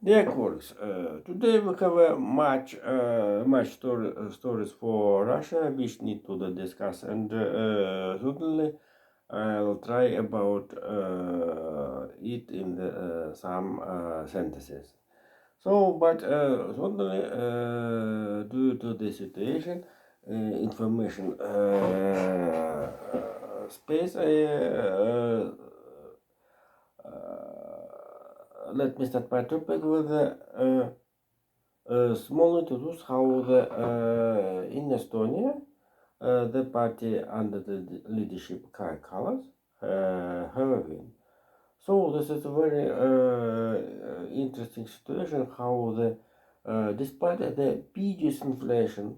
Dear colleagues, today we have a stories for Russia which need to discuss, and certainly I'll try about it in some sentences. But certainly due to the situation, information space, let me start my topic with small introduce how in Estonia the party under the leadership Kai Kallas have been. So this is a very interesting situation how despite the biggest inflation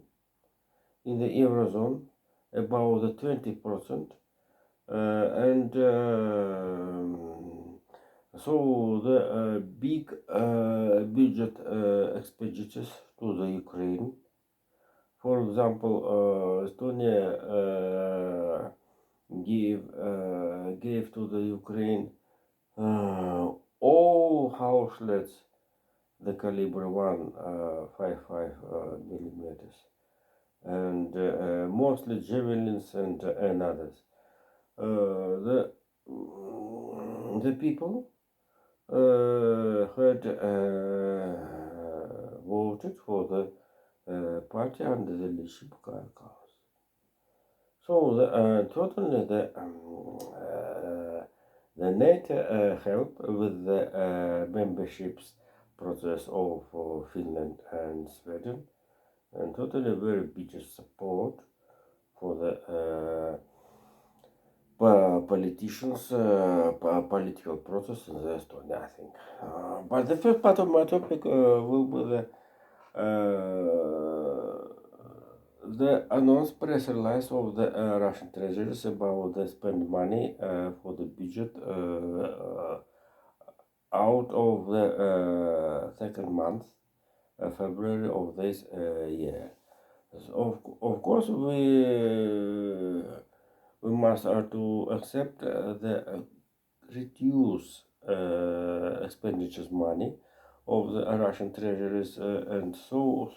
in the eurozone about the 20%, and so the big budget expenditures to the Ukraine. For example, Estonia gave to the Ukraine all Hauslets, the caliber 155 millimeters, and mostly javelins and others. The people had voted for the party under the leadership of Karkaus. So totally the NATO help with the memberships process of Finland and Sweden, and totally very big support for the politicians, political process in the Estonia, I think. But the first part of my topic will be the announced press release of the Russian treasuries about the spend money for the budget out of the second month, February of this year. So of course, we must to accept the reduce expenditures money of the Russian treasuries, and so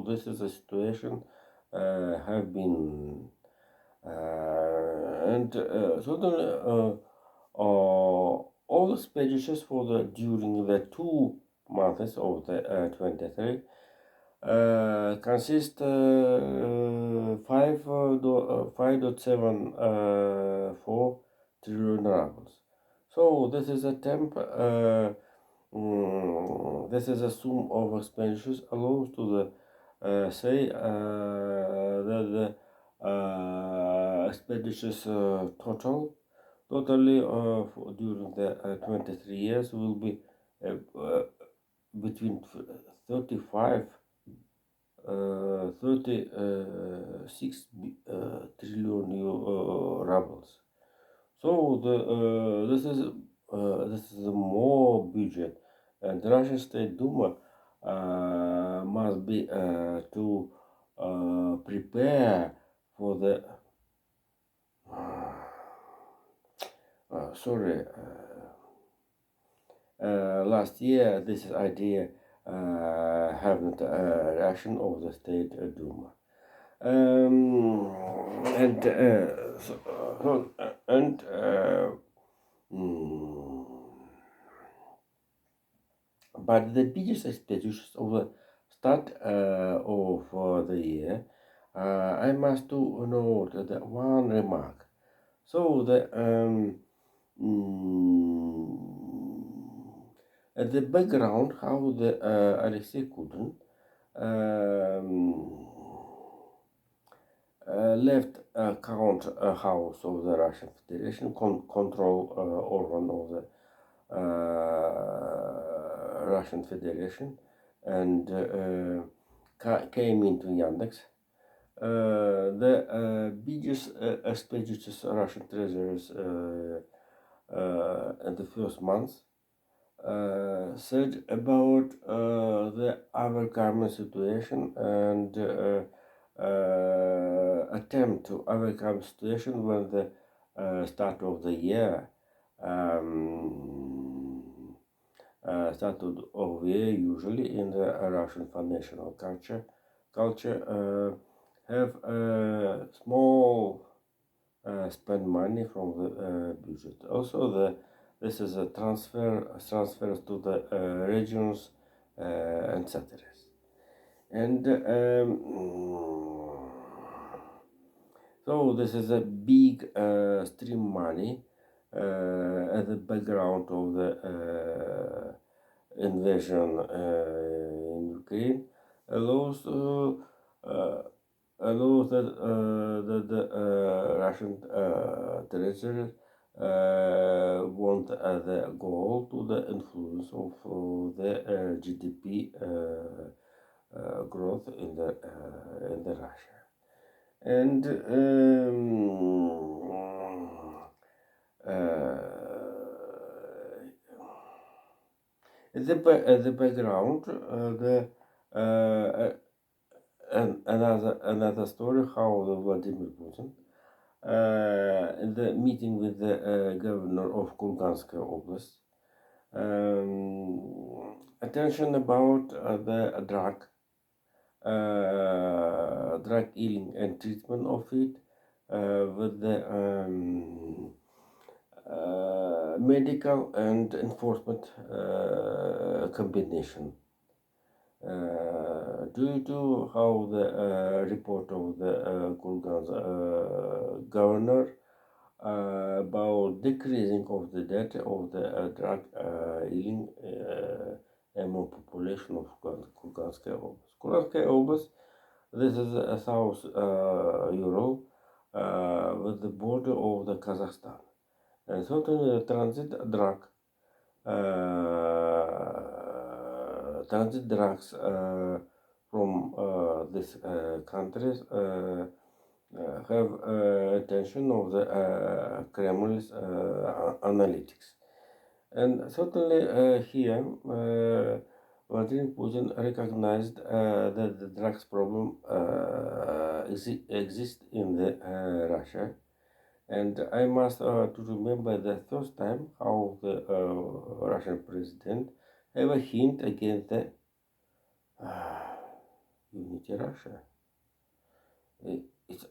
this is a situation have been and certainly all expenditures for the during the 2 months of the 23 consist 5.74 trillion rubles. So this is a this is a sum of expenditures allows to the say that the expenditures totally during the 23 years will be between 35 36 trillion rubles. So this is a more budget, and the Russian State Duma must be to prepare for the sorry. Last year, this idea haven't reaction of the State Duma. And so, and mm, but the biggest expectations of the start of the year, I must to note that one remark. So at the background, how the Alexei Kudin um, left count house of the Russian Federation, control organ of the Russian Federation, and came into Yandex. The biggest expenditures Russian treasuries in the first month said about the overcoming situation and attempt to overcome situation when the start of the year um, statute of the year, usually in the Russian financial culture have small spend money from the budget. Also, this is a transfers to the regions and cities. And so this is a big stream money at the background of the invasion in Ukraine allows uh, allows that the Russian treasury want the goal to the influence of the GDP growth in the Russia. And at the background, another story how the Vladimir Putin in the meeting with the governor of Kurganska Oblast, attention about the drug healing and treatment of it with the medical and enforcement combination. Due to how the report of the Kurgan's governor about decreasing of the death of the drug healing among population of Kurganskaya Oblast. Kurganskaya Oblast, this is a South Europe with the border of the Kazakhstan. And certainly the transit drugs from these countries have attention of the Kremlin's analytics. And certainly here, Vladimir Putin recognized that the drugs problem exists in the Russia. And I must to remember the first time how the Russian president have a hint against the unity Russia.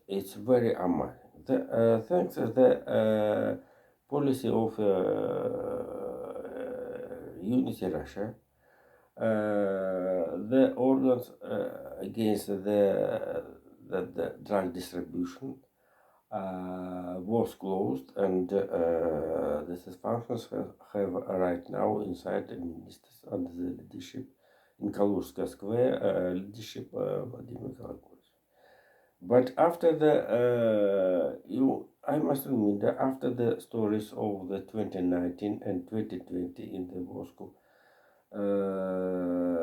It's very amazing. Thanks to the policy of unity Russia, the organs against the drug distribution was closed, and these functions have right now inside the ministers under the leadership in Kaluzhska Square, leadership Vladimir Kalakovich. But after the I must remember after the stories of the 2019 and 2020 in the Moscow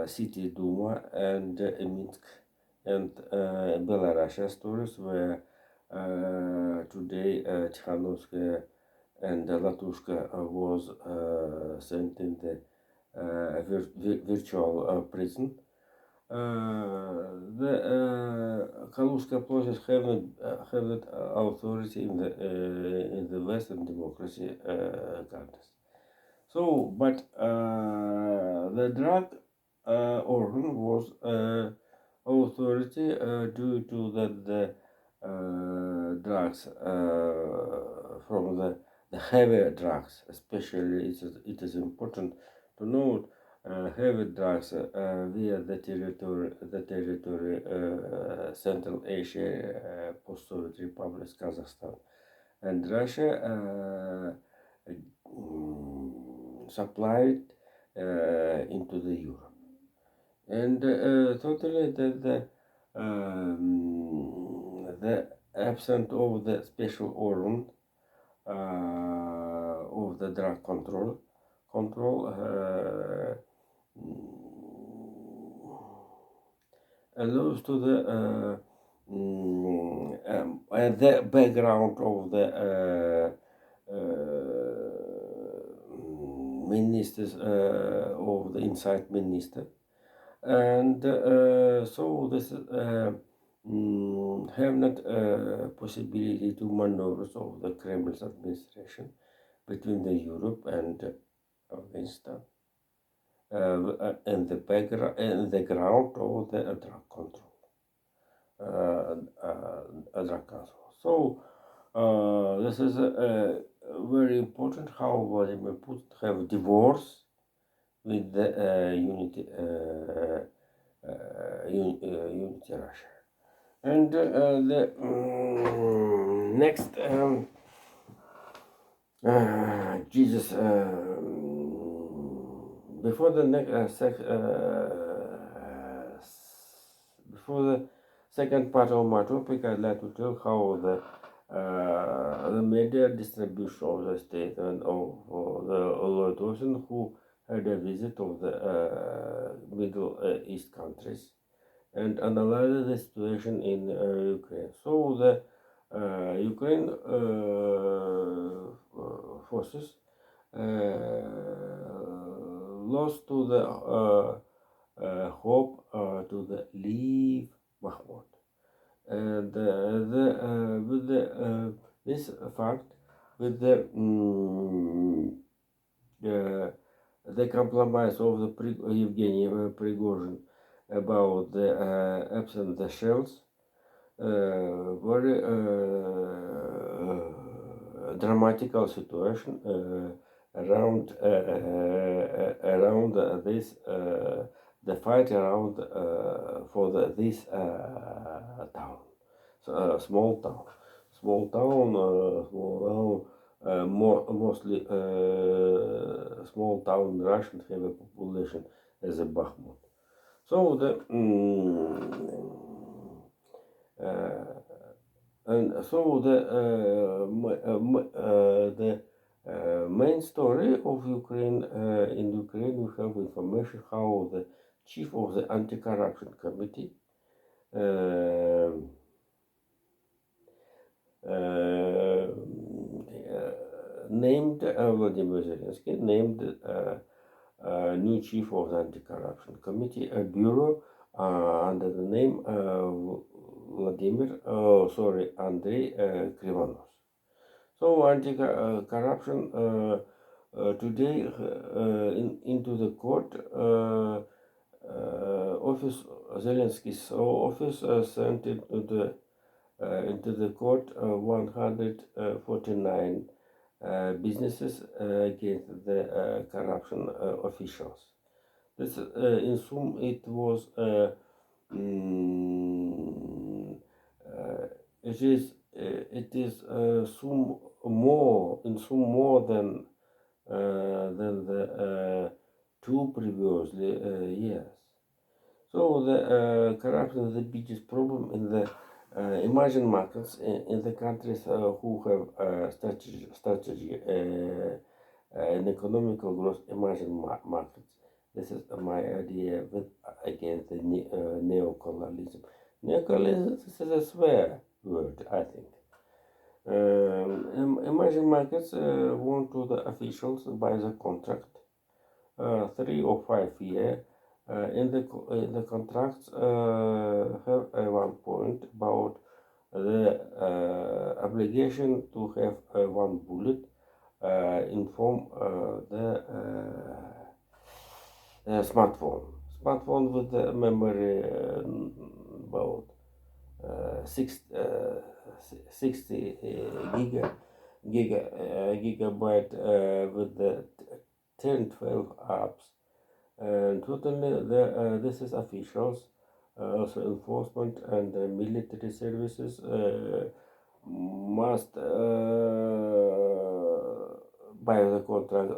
City Duma and Minsk and Belarus stories where today Tikhanovskaya and Latushka was sent in the virtual prison. The Kaluska process have not authority in the Western democracy countries. So, but the drug organ was authority due to the drugs from the heavy drugs, especially it is important to note heavy drugs via the territory Central Asia, post-Soviet republics, Kazakhstan, and Russia supplied into the Europe, and totally the absence of the special organ of the drug control allows to the background of the ministers of the inside minister, and so this have not possibility to maneuvers of the Kremlin's administration between the Europe and Afghanistan. in the background, in the ground of the drug control, drug control. So this is very important how Vladimir Putin have divorce with the unity Russia. And the next Jesus before the next before the second part of my topic, I'd like to tell how the media distribution of the state and of the Lloyd Austin, who had a visit of the Middle East countries and analyzed the situation in Ukraine. So the Ukraine forces lost to the hope to the leave Bakhmut. And with this fact, with the compromise of the Evgeny Prigozhin about the absent the shells, very dramatical situation around this the fight around for this town, so, small town, mostly small town Russian have a population as a Bakhmut. So the and so the main story of Ukraine in Ukraine, we have information how the chief of the anti-corruption committee named Vladimir Zelensky named new chief of the anti-corruption committee, a bureau under the name Andrei Krivanov. So anti-corruption today into the court office, Zelensky's office sent into the court 149 businesses against the corruption officials. This in sum it was it is some more than the two previously years. So the corruption is the biggest problem in the emerging markets in the countries who have strategy and economical growth emerging markets. This is my idea with against the neocolonialism. Neocolonialism is a swear word, I think. Emerging markets want to the officials by the contract 3 or 5 years. In the contracts have one point about the obligation to have one bullet inform the smartphone with the memory about 60 gigabyte with the 10-12 apps. And totally, this is officials, also enforcement and military services must buy the contract.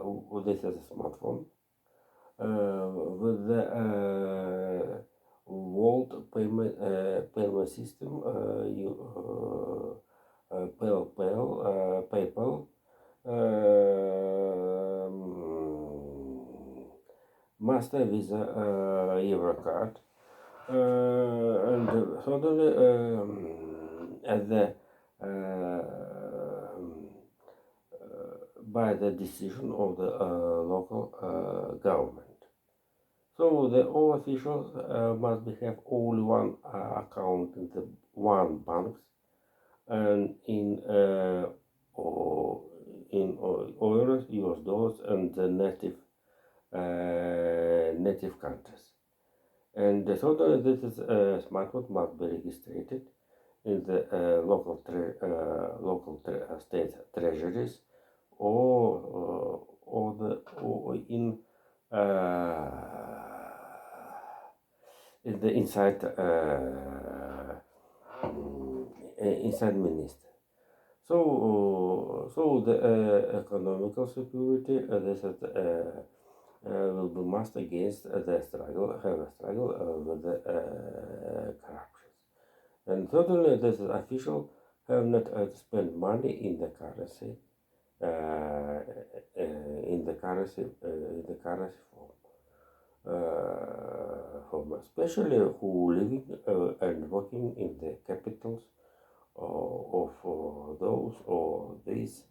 This is a smartphone with the world payment system, PayPal. Master Visa Eurocard, and suddenly at the by the decision of the local government. So the all officials must have only one account in the one bank, and in euros, US dollars, and the native native countries. And totally, this is smartphone must be registered in the state treasuries or in the inside minister. So the economical security this is, will be must against the struggle, have a struggle with the corruption. And thirdly, this is official have not to spend money in the currency, in the currency form, especially who living and working in the capitals of those or these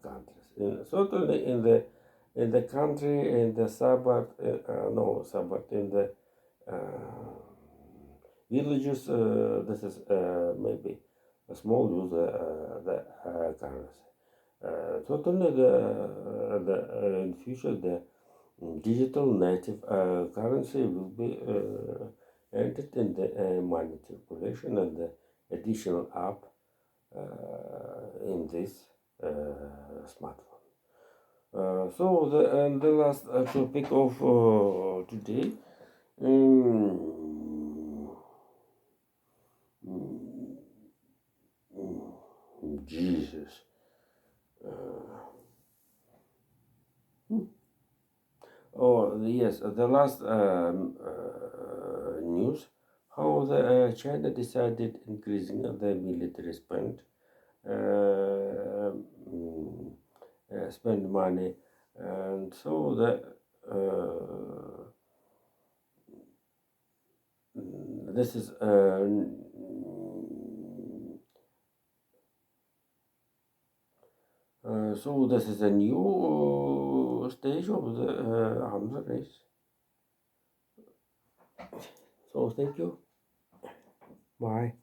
countries. Certainly in the country, in the suburb, no suburb, in the villages, this is maybe a small use the currency. Certainly, in future the digital native currency will be entered in the money circulation and the additional app in this smartphone. So the last topic of today. Jesus. Oh yes, the last news. How the China decided increasing the military spend, spend money, and so this is so this is a new stage of the arms race. So thank you. Bye.